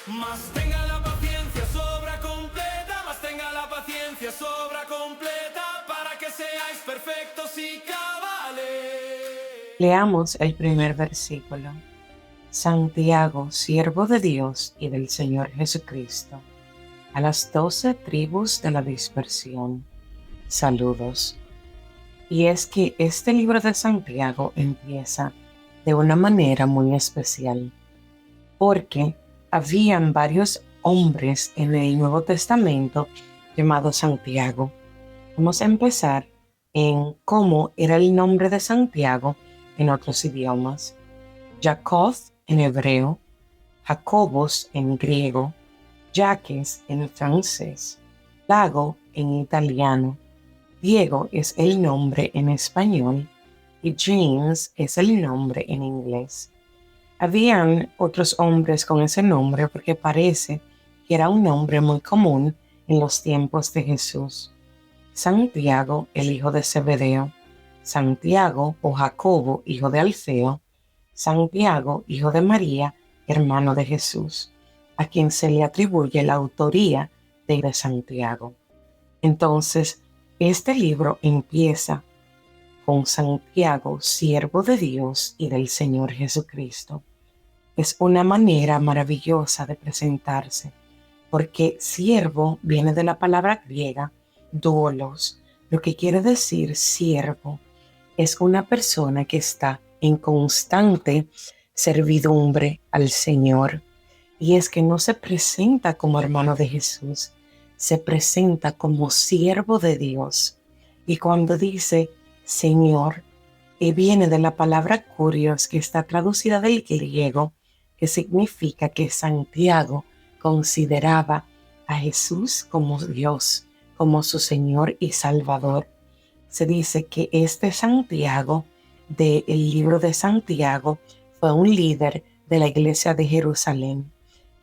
Más tenga la paciencia, sobra completa. Más tenga la paciencia, sobra completa. Para que seáis perfectos y cabales. Leamos el primer versículo. Santiago, siervo de Dios y del Señor Jesucristo, a las 12 tribus de la dispersión, saludos. Y es que este libro de Santiago empieza de una manera muy especial, porque habían varios hombres en el Nuevo Testamento llamados Santiago. Vamos a empezar en cómo era el nombre de Santiago en otros idiomas. Jacob en hebreo, Jacobos en griego, Jacques en francés, Lago en italiano, Diego es el nombre en español y James es el nombre en inglés. Habían otros hombres con ese nombre porque parece que era un nombre muy común en los tiempos de Jesús. Santiago, el hijo de Zebedeo, Santiago o Jacobo, hijo de Alfeo, Santiago, hijo de María, hermano de Jesús, a quien se le atribuye la autoría de Santiago. Entonces, este libro empieza con Santiago, siervo de Dios y del Señor Jesucristo. Es una manera maravillosa de presentarse, porque siervo viene de la palabra griega doulos, lo que quiere decir siervo. Es una persona que está en constante servidumbre al Señor. Y es que no se presenta como hermano de Jesús, se presenta como siervo de Dios. Y cuando dice Señor, viene de la palabra kurios, que está traducida del griego, que significa que Santiago consideraba a Jesús como Dios, como su Señor y Salvador. Se dice que este Santiago del libro de Santiago fue un líder de la iglesia de Jerusalén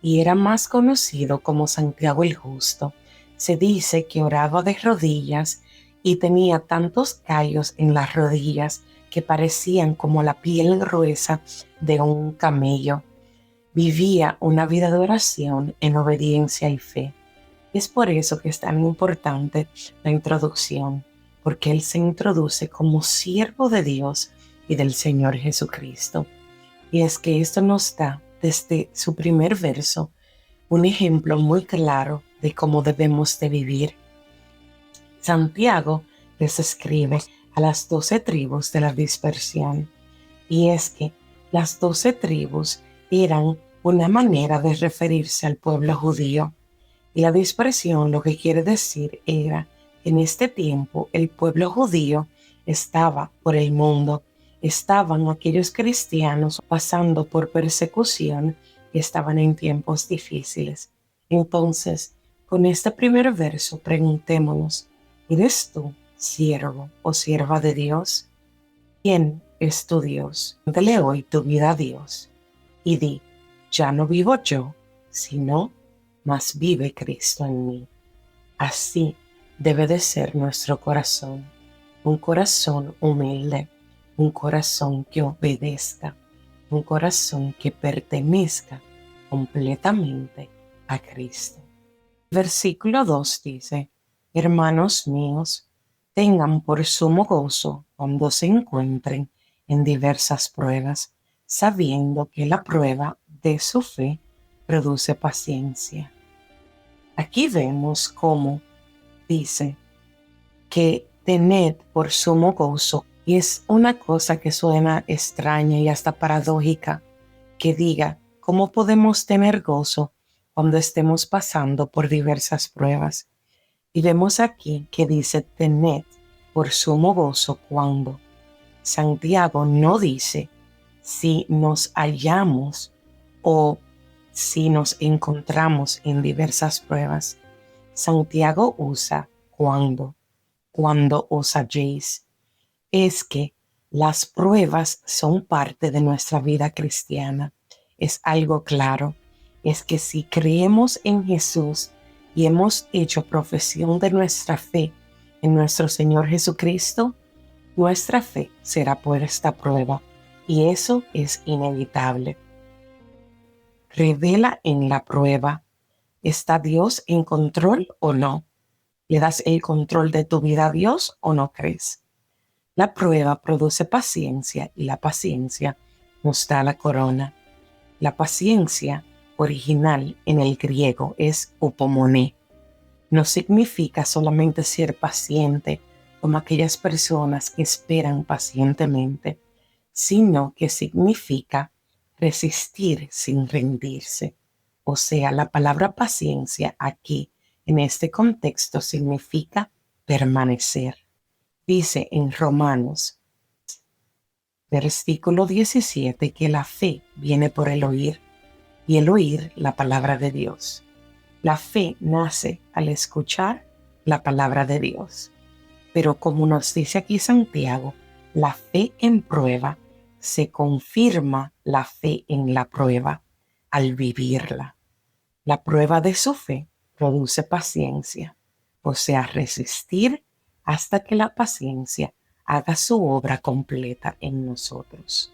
y era más conocido como Santiago el Justo. Se dice que oraba de rodillas y tenía tantos callos en las rodillas que parecían como la piel gruesa de un camello. Vivía una vida de oración en obediencia y fe. Es por eso que es tan importante la introducción, porque él se introduce como siervo de Dios y del Señor Jesucristo. Y es que esto nos da desde su primer verso un ejemplo muy claro de cómo debemos de vivir. Santiago les escribe a las 12 tribus de la dispersión, y es que las 12 tribus eran una manera de referirse al pueblo judío. Y la dispersión lo que quiere decir era que en este tiempo el pueblo judío estaba por el mundo, estaban aquellos cristianos pasando por persecución y estaban en tiempos difíciles. Entonces, con este primer verso, preguntémonos, ¿eres tú siervo o sierva de Dios? ¿Quién es tu Dios? Dale hoy tu vida a Dios y di, ya no vivo yo, sino mas vive Cristo en mí. Así debe de ser nuestro corazón, un corazón humilde, un corazón que obedezca, un corazón que pertenezca completamente a Cristo. Versículo 2 dice, hermanos míos, tengan por sumo gozo cuando se encuentren en diversas pruebas, sabiendo que la prueba de su fe produce paciencia. Aquí vemos cómo dice que tened por sumo gozo, y es una cosa que suena extraña y hasta paradójica, que diga, ¿cómo podemos tener gozo cuando estemos pasando por diversas pruebas? Y vemos aquí que dice, tened por sumo gozo cuando. Santiago no dice si nos hallamos o si nos encontramos en diversas pruebas. Santiago usa cuando os halléis. Es que las pruebas son parte de nuestra vida cristiana. Es algo claro. Es que si creemos en Jesús y hemos hecho profesión de nuestra fe en nuestro Señor Jesucristo, nuestra fe será puesta a prueba y eso es inevitable. revela en la prueba. ¿Está Dios en control o no? ¿Le das el control de tu vida a Dios o no crees? La prueba produce paciencia y la paciencia nos da la corona. La paciencia original en el griego es upomone. No significa solamente ser paciente como aquellas personas que esperan pacientemente, sino que significa resistir sin rendirse. O sea, la palabra paciencia aquí, en este contexto, significa permanecer. Dice en Romanos, versículo 17, que la fe viene por el oír y el oír la palabra de Dios. La fe nace al escuchar la palabra de Dios. Pero como nos dice aquí Santiago, la fe en prueba se confirma la fe en la prueba al vivirla. La prueba de su fe produce paciencia, o sea, resistir hasta que la paciencia haga su obra completa en nosotros.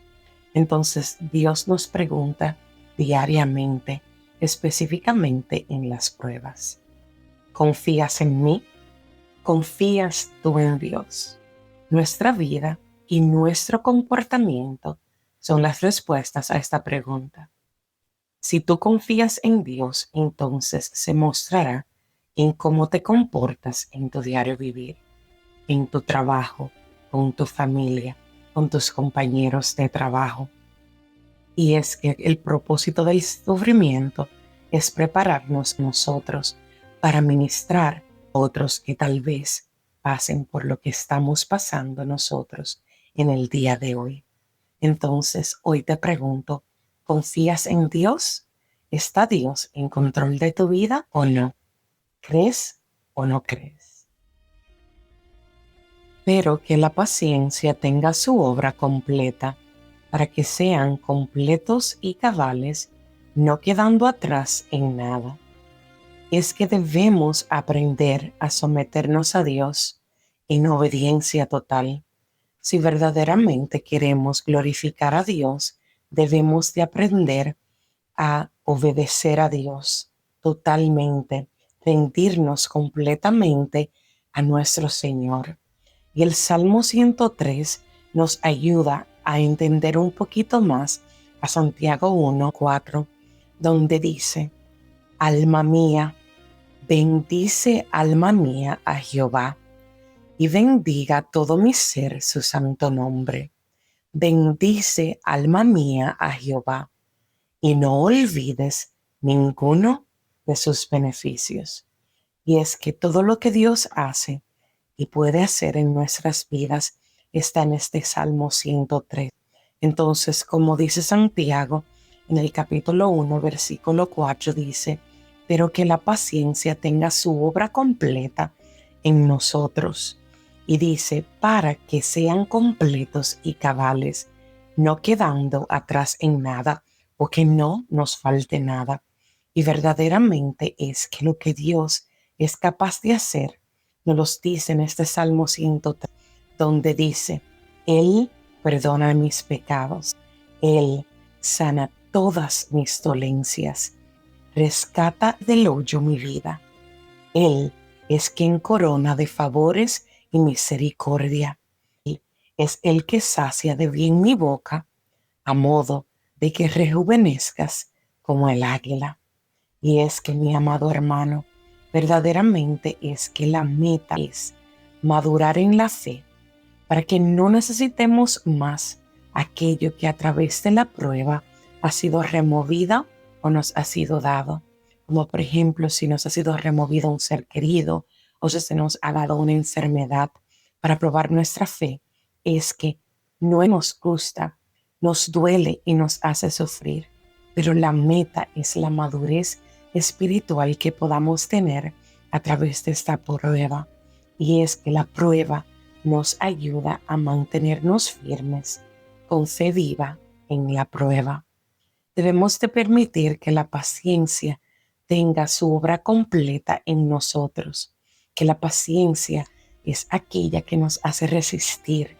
Entonces Dios nos pregunta diariamente, específicamente en las pruebas: ¿confías en mí? ¿Confías tú en Dios? Nuestra vida y nuestro comportamiento son las respuestas a esta pregunta. Si tú confías en Dios, entonces se mostrará en cómo te comportas en tu diario vivir, en tu trabajo, con tu familia, con tus compañeros de trabajo. Y es que el propósito del sufrimiento es prepararnos nosotros para ministrar a otros que tal vez pasen por lo que estamos pasando nosotros en el día de hoy. Entonces, hoy te pregunto, ¿confías en Dios? ¿Está Dios en control de tu vida o no? ¿Crees o no crees? Pero que la paciencia tenga su obra completa, para que sean completos y cabales, no quedando atrás en nada. Es que debemos aprender a someternos a Dios en obediencia total. Si verdaderamente queremos glorificar a Dios, debemos de aprender a obedecer a Dios totalmente, rendirnos completamente a nuestro Señor. Y el Salmo 103 nos ayuda a entender un poquito más a Santiago 1:4, donde dice: alma mía, bendice alma mía a Jehová, y bendiga todo mi ser su santo nombre. Bendice alma mía a Jehová, y no olvides ninguno de sus beneficios. Y es que todo lo que Dios hace y puede hacer en nuestras vidas está en este Salmo 103. Entonces, como dice Santiago en el capítulo 1, versículo 4, dice: pero que la paciencia tenga su obra completa en nosotros. Y dice: para que sean completos y cabales, no quedando atrás en nada, o que no nos falte nada. Y verdaderamente es que lo que Dios es capaz de hacer, nos los dice en este Salmo 103, donde dice: Él perdona mis pecados, Él sana todas mis dolencias, rescata del hoyo mi vida. Él es quien corona de favores y misericordia. Él es el que sacia de bien mi boca, a modo de que rejuvenezcas como el águila. Y es que, mi amado hermano, verdaderamente es que la meta es madurar en la fe, para que no necesitemos más aquello que a través de la prueba ha sido removida o nos ha sido dado. Como por ejemplo, si nos ha sido removido un ser querido, o si se nos ha dado una enfermedad. Para probar nuestra fe es que no nos gusta, nos duele y nos hace sufrir, pero la meta es la madurez espiritual que podamos tener a través de esta prueba. Y es que la prueba nos ayuda a mantenernos firmes, con fe viva en la prueba. Debemos de permitir que la paciencia tenga su obra completa en nosotros, que la paciencia es aquella que nos hace resistir,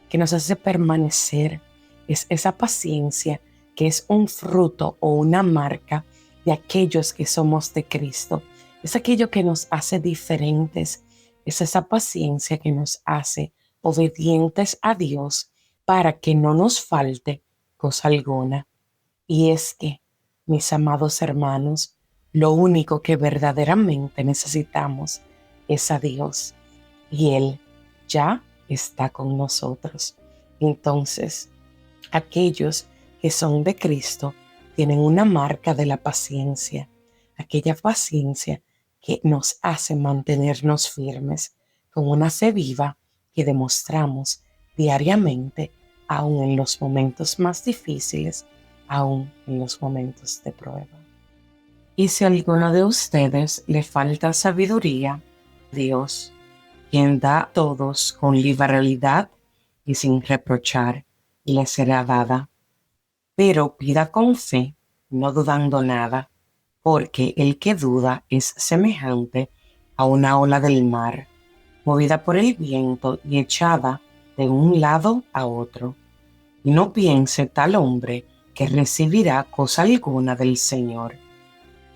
que nos hace permanecer, es esa paciencia que es un fruto o una marca de aquellos que somos de Cristo. Es aquello que nos hace diferentes. Es esa paciencia que nos hace obedientes a Dios para que no nos falte cosa alguna. Y es que, mis amados hermanos, lo único que verdaderamente necesitamos es a Dios. Y Él ya está con nosotros. Entonces, aquellos que son de Cristo tienen una marca de la paciencia, aquella paciencia que nos hace mantenernos firmes, con una fe viva que demostramos diariamente, aun en los momentos más difíciles, aun en los momentos de prueba. Y si a alguno de ustedes le falta sabiduría, Dios, quien da a todos con liberalidad y sin reprochar, le será dada. Pero pida con fe, no dudando nada, porque el que duda es semejante a una ola del mar, movida por el viento y echada de un lado a otro. Y no piense tal hombre que recibirá cosa alguna del Señor.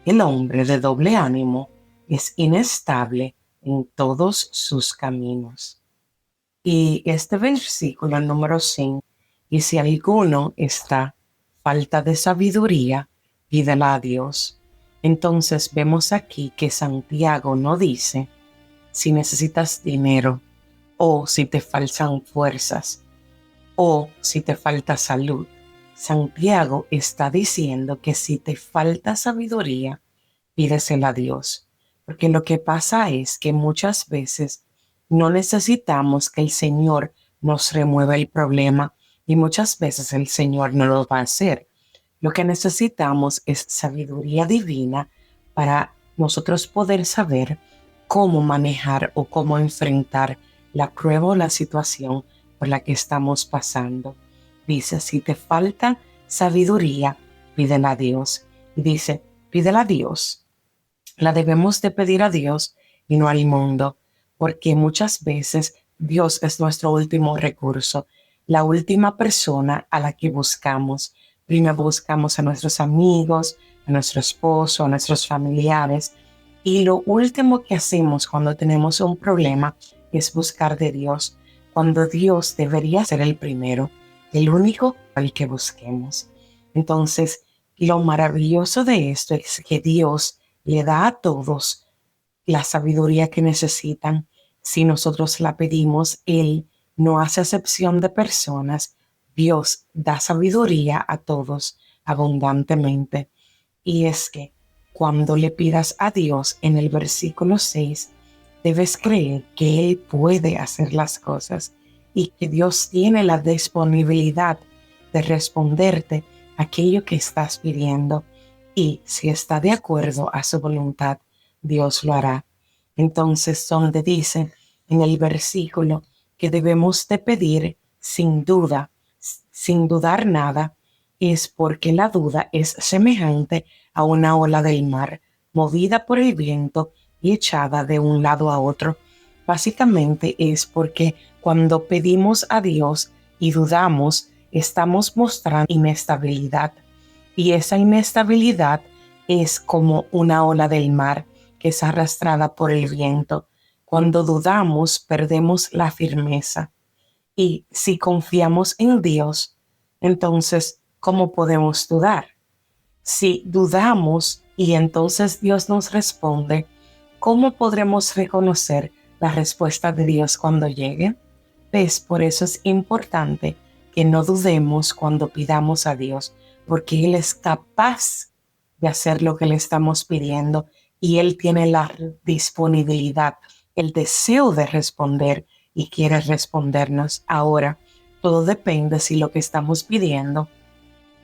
El hombre de doble ánimo es inestable en todos sus caminos. Y este versículo número 5, y si alguno está falta de sabiduría, pídela a Dios. Entonces vemos aquí que Santiago no dice si necesitas dinero, o si te faltan fuerzas, o si te falta salud. Santiago está diciendo que si te falta sabiduría, pídesela a Dios. Porque lo que pasa es que muchas veces no necesitamos que el Señor nos remueva el problema, y muchas veces el Señor no lo va a hacer. Lo que necesitamos es sabiduría divina para nosotros poder saber cómo manejar o cómo enfrentar la prueba o la situación por la que estamos pasando. Dice, si te falta sabiduría, pídela a Dios. Y dice, pídela a Dios. La debemos de pedir a Dios y no al mundo, porque muchas veces Dios es nuestro último recurso, la última persona a la que buscamos. Primero buscamos a nuestros amigos, a nuestro esposo, a nuestros familiares, y lo último que hacemos cuando tenemos un problema es buscar de Dios, cuando Dios debería ser el primero, el único al que busquemos. Entonces, lo maravilloso de esto es que Dios le da a todos la sabiduría que necesitan. Si nosotros la pedimos, Él no hace acepción de personas. Dios da sabiduría a todos abundantemente. Y es que cuando le pidas a Dios en el versículo 6, debes creer que Él puede hacer las cosas y que Dios tiene la disponibilidad de responderte aquello que estás pidiendo. Y si está de acuerdo a su voluntad, Dios lo hará. Entonces, donde dice en el versículo que debemos de pedir sin duda, sin dudar nada, es porque la duda es semejante a una ola del mar, movida por el viento y echada de un lado a otro. Básicamente es porque cuando pedimos a Dios y dudamos, estamos mostrando inestabilidad. Y esa inestabilidad es como una ola del mar que es arrastrada por el viento. Cuando dudamos, perdemos la firmeza. Y si confiamos en Dios, entonces, ¿cómo podemos dudar? Si dudamos y entonces Dios nos responde, ¿cómo podremos reconocer la respuesta de Dios cuando llegue? ¿Ves? Por eso es importante que no dudemos cuando pidamos a Dios, porque Él es capaz de hacer lo que le estamos pidiendo y Él tiene la disponibilidad, el deseo de responder y quiere respondernos ahora. Todo depende si lo que estamos pidiendo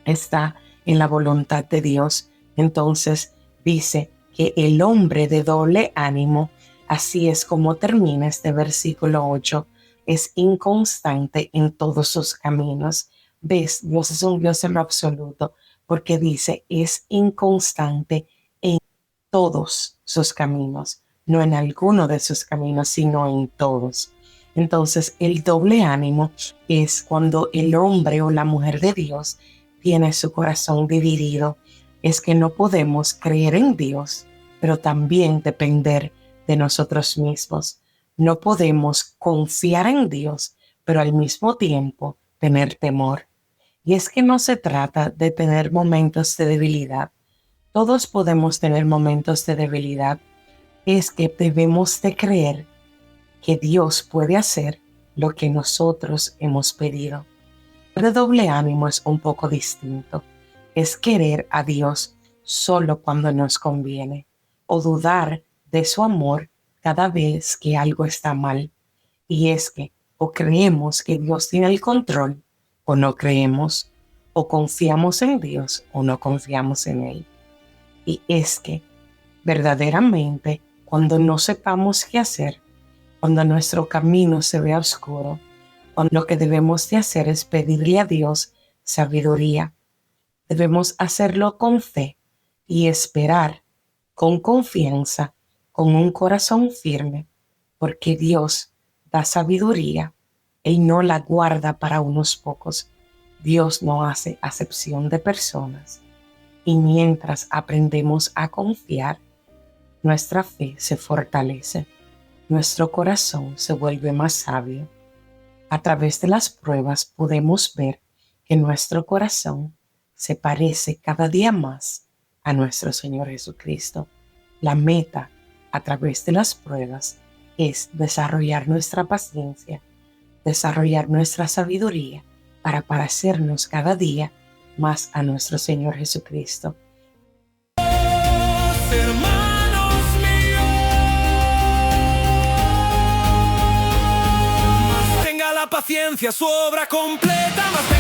está en la voluntad de Dios. Entonces dice que el hombre de doble ánimo, así es como termina este versículo 8, es inconstante en todos sus caminos. ¿Ves? Dios es un Dios en lo absoluto, porque dice es inconstante en todos sus caminos, no en alguno de sus caminos, sino en todos. Entonces, el doble ánimo es cuando el hombre o la mujer de Dios tiene su corazón dividido es que no podemos creer en Dios, pero también depender de nosotros mismos. No podemos confiar en Dios, pero al mismo tiempo tener temor. Y es que no se trata de tener momentos de debilidad. Todos podemos tener momentos de debilidad. Es que debemos de creer que Dios puede hacer lo que nosotros hemos pedido. El doble ánimo es un poco distinto. Es querer a Dios solo cuando nos conviene o dudar de su amor cada vez que algo está mal. Y es que o creemos que Dios tiene el control o no creemos, o confiamos en Dios o no confiamos en Él. Y es que verdaderamente cuando no sepamos qué hacer, cuando nuestro camino se vea oscuro, cuando lo que debemos de hacer es pedirle a Dios sabiduría, debemos hacerlo con fe y esperar con confianza, con un corazón firme, porque Dios da sabiduría. Él no la guarda para unos pocos. Dios no hace acepción de personas. Y mientras aprendemos a confiar, nuestra fe se fortalece, nuestro corazón se vuelve más sabio. A través de las pruebas podemos ver que nuestro corazón se parece cada día más a nuestro Señor Jesucristo. La meta a través de las pruebas es desarrollar nuestra paciencia, desarrollar nuestra sabiduría para parecernos cada día más a nuestro Señor Jesucristo. Hermanos míos, tenga la paciencia, su obra completa, más